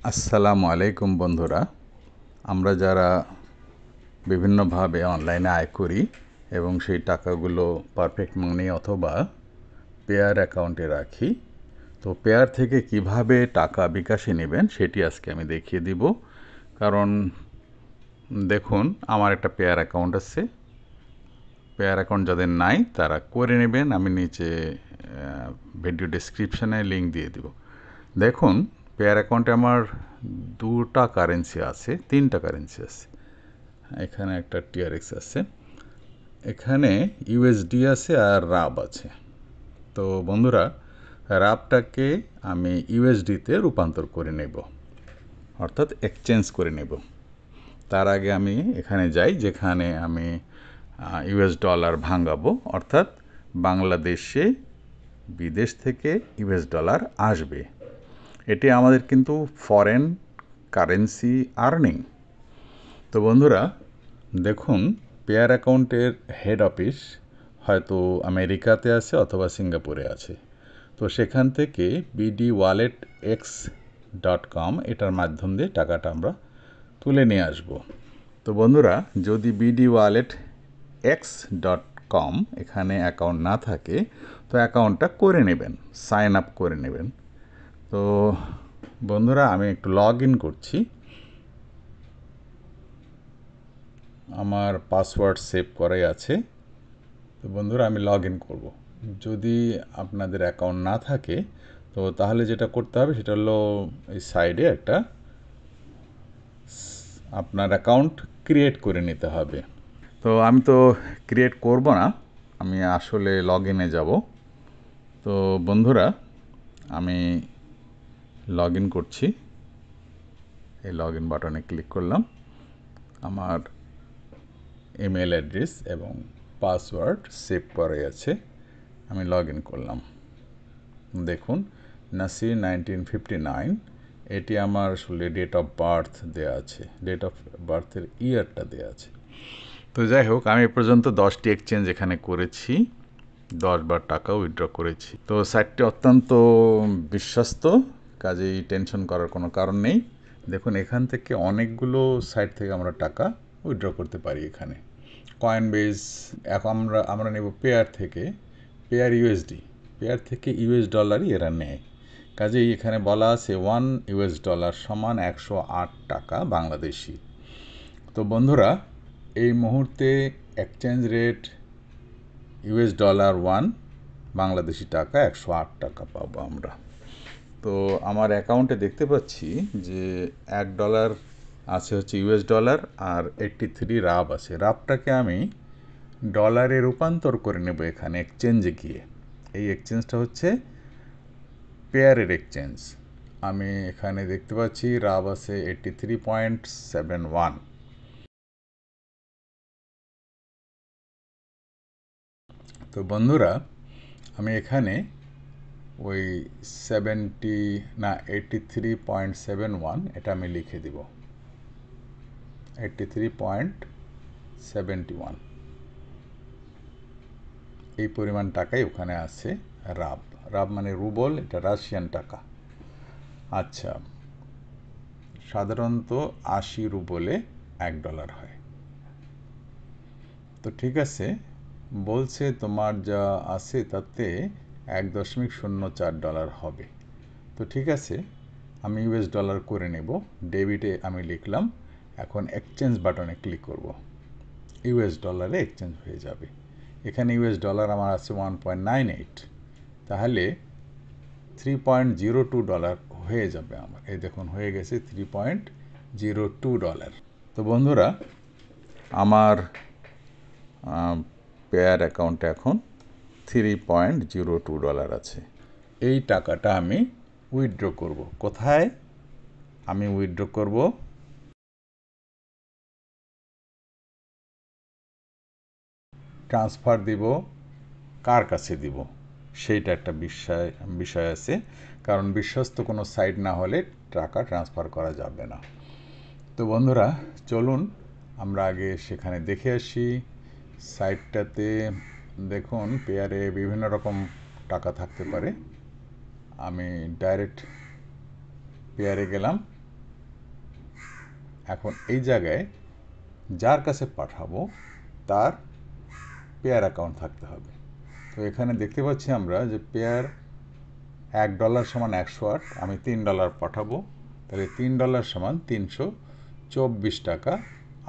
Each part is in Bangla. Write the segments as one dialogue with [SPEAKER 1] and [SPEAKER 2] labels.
[SPEAKER 1] আসসালামু আলাইকুম বন্ধুরা, আমরা যারা বিভিন্নভাবে অনলাইনে আয় করি এবং সেই টাকাগুলো পারফেক্ট মানি অথবা পেয়ার অ্যাকাউন্টে রাখি, তো পেয়ার থেকে কিভাবে টাকা বিকাশে নেবেন সেটি আজকে আমি দেখিয়ে দিব। কারণ দেখুন, আমার একটা পেয়ার অ্যাকাউন্ট আছে। পেয়ার অ্যাকাউন্ট যাদের নাই তারা করে নেবেন, আমি নিচে ভিডিও ডেসক্রিপশানে লিঙ্ক দিয়ে দিব। দেখুন, পেয়ার অ্যাকাউন্টে আমার দুটা কারেন্সি আছে, তিনটা কারেন্সি আছে। এখানে একটা টিআরএক্স আছে, এখানে ইউএসডি আছে আর রাব আছে। তো বন্ধুরা, রাবটাকে আমি ইউএসডিতে রূপান্তর করে নেব, অর্থাৎ এক্সচেঞ্জ করে নেব। তার আগে আমি এখানে যাই যেখানে আমি ইউএস ডলার ভাঙাবো, অর্থাৎ বাংলাদেশে বিদেশ থেকে ইউএস ডলার আসবে। এটি আমাদের কিন্তু ফরেন কারেন্সি আর্নিং। তো বন্ধুরা দেখুন, পেয়ার অ্যাকাউন্টের হেড অফিস হয়তো আমেরিকাতে আছে অথবা সিঙ্গাপুরে আছে। তো সেখান থেকে bdwalletx.com এটার মাধ্যম দিয়ে টাকাটা আমরা তুলে নিয়ে আসব। তো বন্ধুরা, যদি bdwalletx.com এখানে অ্যাকাউন্ট না থাকে তো অ্যাকাউন্টটা করে নেবেন, সাইন আপ করে নেবেন। তো বন্ধুরা, আমি একটু লগ ইন করছি। আমার পাসওয়ার্ড সেভ করাই আছে। তো বন্ধুরা, আমি লগ ইন করবো। যদি আপনাদের অ্যাকাউন্ট না থাকে তো তাহলে যেটা করতে হবে সেটা হলো এই সাইডে একটা আপনার অ্যাকাউন্ট ক্রিয়েট করে নিতে হবে। তো আমি তো ক্রিয়েট করব না, আমি আসলে লগ ইনে যাব। তো বন্ধুরা, আমি লগ ইন করছি। এই লগ ইন বাটনে ক্লিক করলাম। আমার ইমেল অ্যাড্রেস এবং পাসওয়ার্ড সেভ করাই আছে। আমি লগ ইন করলাম। দেখুন, নাসির 1959, এটি আমার আসলে ডেট অফ বার্থ দেওয়া আছে, ডেট অফ বার্থের ইয়ারটা দেওয়া আছে। তো যাই হোক, আমি এ পর্যন্ত 10টি এক্সচেঞ্জ এখানে করেছি, 10বার টাকা উইথড্র করেছি। তো সাইটটি অত্যন্ত বিশ্বস্ত, কাজেই টেনশন করার কোনো কারণ নেই। দেখুন, এখান থেকে অনেকগুলো সাইট থেকে আমরা টাকা উইথড্র করতে পারি। এখানে কয়েনবেজ, এখন আমরা নেব পেয়ার থেকে, পেয়ার ইউএসডি, পেয়ার থেকে ইউএস ডলারই এরা নেয়। কাজেই এখানে বলা আছে $1 সমান 108 টাকা বাংলাদেশি। তো বন্ধুরা, এই মুহূর্তে এক্সচেঞ্জ রেট $1, বাংলাদেশি টাকা 108 টাকা পাবো আমরা। তো আমার অ্যাকাউন্টে দেখতে পাচ্ছি যে $1 আছে হচ্ছে ইউএস ডলার, আর 83 রাব আছে। রাবটাকে আমি ডলারে রূপান্তর করে নেব এখানে এক্সচেঞ্জে গিয়ে। এই এক্সচেঞ্জটা হচ্ছে পেয়ারের এক্সচেঞ্জ। আমি এখানে দেখতে পাচ্ছি রাব আছে 83.71। তো বন্ধুরা, আমি এখানে ওই 83.71 এটা আমি লিখে দিব, 83.71 এই পরিমাণ টাকাই ওখানে আছে। রাব, রাব মানে রুবল, এটা রাশিয়ান টাকা। আচ্ছা, সাধারণত 80 রুবলে $1 হয়। তো ঠিক আছে, বলছে তোমার যা আছে তাতে $1.04 হবে। তো ঠিক আছে, আমি ইউএস ডলার করে নেব। ডেবিটে আমি লিখলাম, এখন এক্সচেঞ্জ বাটনে ক্লিক করব। ইউএস ডলারে এক্সচেঞ্জ হয়ে যাবে। এখানে ইউএস ডলার আমার আছে 1.98, তাহলে $3.02 হয়ে যাবে আমার। এই দেখুন, হয়ে গেছে $3.02। তো বন্ধুরা, আমার পেয়ার অ্যাকাউন্টে এখন $3.02 আছে। এই টাকাটা আমি উইথড্র করব। কোথায় আমি উইথড্র করব? ট্রান্সফার দিব, কার কাছে দিব সেইটা একটা বিষয় আছে। কারণ বিশ্বস্ত কোনো সাইট না হলে টাকা ট্রান্সফার করা যাবে না। তো বন্ধুরা, চলুন আমরা আগে সেখানে দেখে আসি। সাইটটাতে দেখুন, পেয়ারে বিভিন্ন রকম টাকা থাকতে পারে। আমি ডাইরেক্ট পেয়ারে গেলাম, এখন এই জায়গায় যার কাছে পাঠাবো তার পেয়ার অ্যাকাউন্ট থাকতে হবে। তো এখানে দেখতে পাচ্ছি আমরা যে পেয়ার $1 সমান 108, আমি $3 পাঠাবো, তাহলে $3 সমান 324 টাকা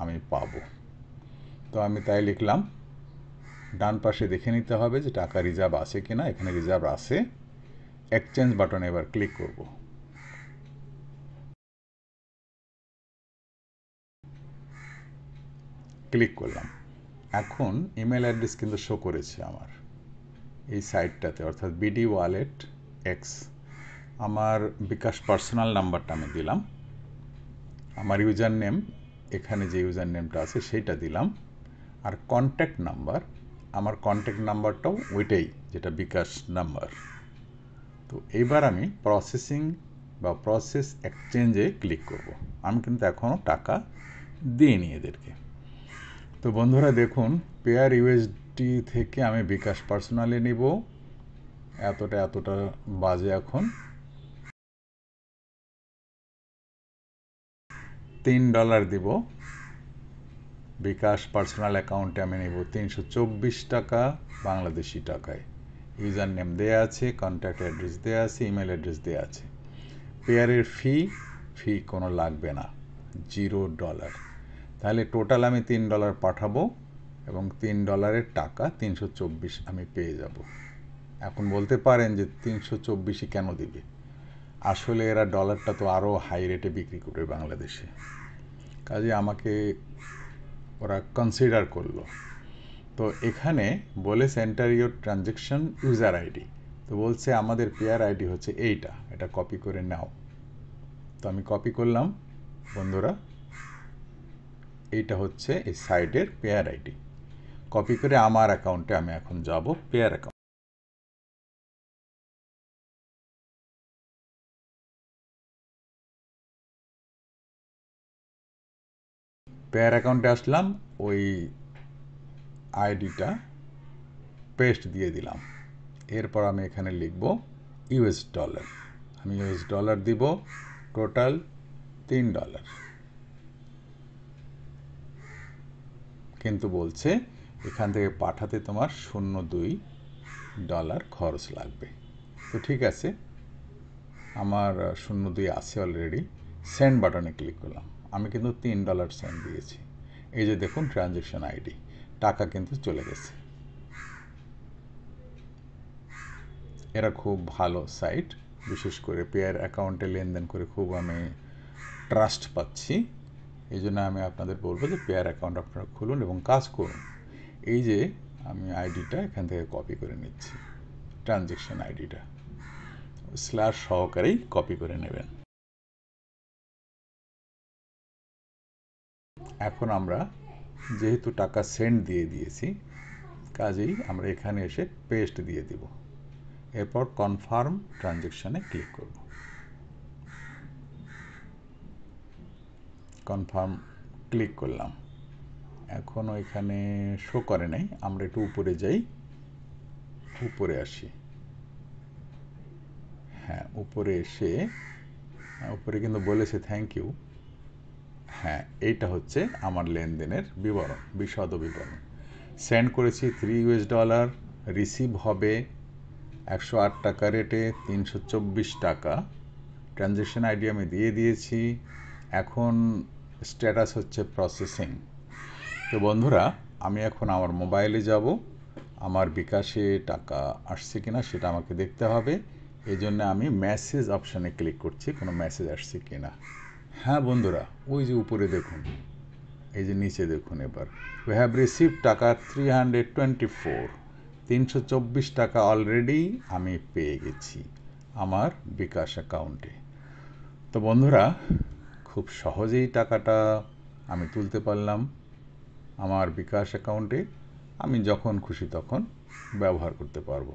[SPEAKER 1] আমি পাবো। তো আমি তাই লিখলাম। ডান পাশে দেখে নিতে হবে যে টাকা রিজার্ভ আছে কিনা। এখানে রিজার্ভ আছে। এক্সচেঞ্জ বাটনে এবার ক্লিক করব। ক্লিক করলাম। এখন ইমেল অ্যাড্রেস কিন্তু শো করেছে আমার এই সাইটটাতে, অর্থাৎ বিডি ওয়ালেট এক্স। আমার বিকাশ পার্সোনাল নাম্বারটা আমি দিলাম, আমার ইউজার নেম, এখানে যে ইউজার নেমটা আছে সেইটা দিলাম, আর কন্ট্যাক্ট নাম্বার, আমার কন্ট্যাক্ট নাম্বারটাও ওইটাই যেটা বিকাশ নাম্বার। তো এইবার আমি প্রসেসিং বা প্রসেস এক্সচেঞ্জে ক্লিক করব। আমি কিন্তু এখনও টাকা দিইনি এদেরকে। তো বন্ধুরা দেখুন, পেয়ার ইউএসডি থেকে আমি বিকাশ পার্সোনালে নিব, এতটা বাজে এখন $3 দিব। বিকাশ পার্সোনাল অ্যাকাউন্টে আমি নেব 324 টাকা বাংলাদেশি টাকায়। ইউজার নেম দেওয়া আছে, কন্ট্যাক্ট অ্যাড্রেস দেওয়া আছে, ইমেল অ্যাড্রেস দেওয়া আছে। পেয়ারের ফি কোনো লাগবে না, $0। তাহলে টোটাল আমি $3 পাঠাবো এবং $3 টাকা 324 আমি পেয়ে যাব। এখন বলতে পারেন যে 324 কেন দিবে? আসলে এরা ডলারটা তো আরও হাই রেটে বিক্রি করবে বাংলাদেশে, কাজে আমাকে ওরা কনসিডার করলো। তো এখানে বলে centre your transaction user ID, তো বলছে আমাদের পেয়ার আইডি হচ্ছে এটা কপি করে নাও। তো আমি কপি করলাম বন্ধুরা, এইটা হচ্ছে এই সাইটের পেয়ার আইডি। কপি করে আমার অ্যাকাউন্টে আমি এখন যাব, পেয়ার অ্যাকাউন্ট। পেয়ার অ্যাকাউন্টে আসলাম, ওই আইডিটা পেস্ট দিয়ে দিলাম। এরপর আমি এখানে লিখব ইউএস ডলার। আমি ইউএস ডলার দিব, টোটাল $3। কিন্তু বলছে এখান থেকে পাঠাতে তোমার $0.2 খরচ লাগবে। তো ঠিক আছে, আমার 0.2 আছে অলরেডি। সেন্ড বাটনে ক্লিক করলাম। আমি কিন্তু $3 সেন্ড দিয়েছি। এই যে দেখুন ট্রানজ্যাকশন আইডি, টাকা কিন্তু চলে গেছে। এরা খুব ভালো সাইট, বিশেষ করে পেয়ার অ্যাকাউন্টে লেনদেন করে খুব আমি ট্রাস্ট পাচ্ছি। এই জন্য আমি আপনাদের বলবো যে পেয়ার অ্যাকাউন্ট আপনারা খুলুন এবং কাজ করুন। এই যে আমি আইডিটা এখান থেকে কপি করে নিচ্ছি, ট্রানজ্যাকশন আইডিটা স্ল্যাশ সহকারেই কপি করে নেবেন। এখন আমরা যেহেতু টাকা সেন্ড দিয়ে দিয়েছি, কাজেই আমরা এখানে এসে পেস্ট দিয়ে দিব। এরপর কনফার্ম ট্রানজ্যাকশানে ক্লিক করব। কনফার্ম ক্লিক করলাম। এখনও এখানে শো করে নাই, আমরা একটু উপরে যাই, উপরে আসি। হ্যাঁ, উপরে এসে উপরে কিন্তু বলেছে থ্যাংক ইউ। হ্যাঁ, এইটা হচ্ছে আমার লেনদেনের বিবরণ, বিশদ বিবরণ। সেন্ড করেছি $3, রিসিভ হবে 108 টাকা রেটে 324 টাকা। ট্রানজ্যাকশন আইডি আমি দিয়ে দিয়েছি। এখন স্ট্যাটাস হচ্ছে প্রসেসিং। তো বন্ধুরা, আমি এখন আমার মোবাইলে যাব, আমার বিকাশে টাকা আসছে কিনা সেটা আমাকে দেখতে হবে। এই জন্য আমি মেসেজ অপশানে ক্লিক করছি, কোনো মেসেজ আসছে কিনা। হ্যাঁ বন্ধুরা, ওই যে উপরে দেখুন, এই যে নিচে দেখুন, এবার উই হ্যাভ রিসিভ টাকা 324 টাকা অলরেডি আমি পেয়ে গেছি আমার বিকাশ অ্যাকাউন্টে। তো বন্ধুরা, খুব সহজেই টাকাটা আমি তুলতে পারলাম আমার বিকাশ অ্যাকাউন্টে। আমি যখন খুশি তখন ব্যবহার করতে পারবো।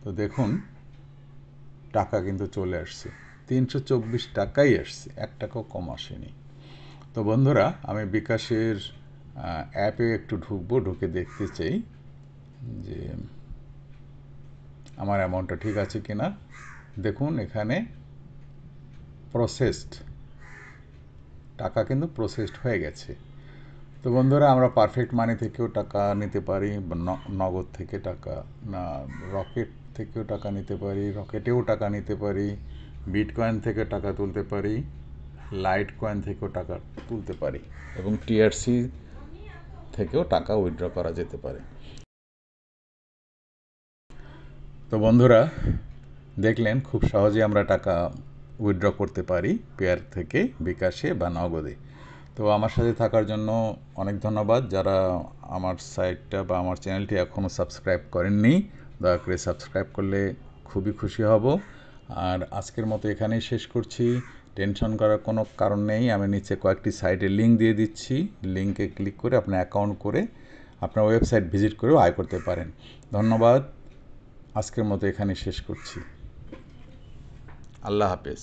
[SPEAKER 1] তো দেখুন, টাকা কিন্তু চলে আসছে, 324 টাকাই আসছে, 1 টাকাও কম আসেনি। তো বন্ধুরা, আমি বিকাশের অ্যাপে একটু ঢুকবো, ঢুকে দেখতে চাই যে আমার অ্যামাউন্টটা ঠিক আছে কিনা। দেখুন এখানে প্রসেসড টাকা কিন্তু প্রসেসড হয়ে গেছে। তো বন্ধুরা, আমরা পারফেক্ট মানি থেকেও টাকা নিতে পারি, নগদ থেকে টাকা, না রকেট থেকেও টাকা নিতে পারি, রকেটেও টাকা নিতে পারি, বিটকয়েন থেকে টাকা তুলতে পারি, লাইট কয়েন থেকেও টাকা তুলতে পারি, এবং টিআরসি থেকেও টাকা উইথড্র করা যেতে পারে। তো বন্ধুরা, দেখলেন খুব সহজে আমরা টাকা উইথড্র করতে পারি পেয়ার থেকে, বিকাশে বা নগদে। তো আমার সাথে থাকার জন্য অনেক ধন্যবাদ। যারা আমার সাইটটা বা আমার চ্যানেলটি এখনও সাবস্ক্রাইব করেননি, দয়া করে সাবস্ক্রাইব করলে খুবই খুশি হব। আর আজকের মতো এখানেই শেষ করছি। টেনশন করার কোনো কারণ নেই, আমি নিচে কয়েকটি সাইটের লিঙ্ক দিয়ে দিচ্ছি। লিঙ্কে ক্লিক করে আপনার অ্যাকাউন্ট করে আপনার ওয়েবসাইট ভিজিট করেও আয় করতে পারেন। ধন্যবাদ। আজকের মতো এখানেই শেষ করছি। আল্লাহ হাফেজ।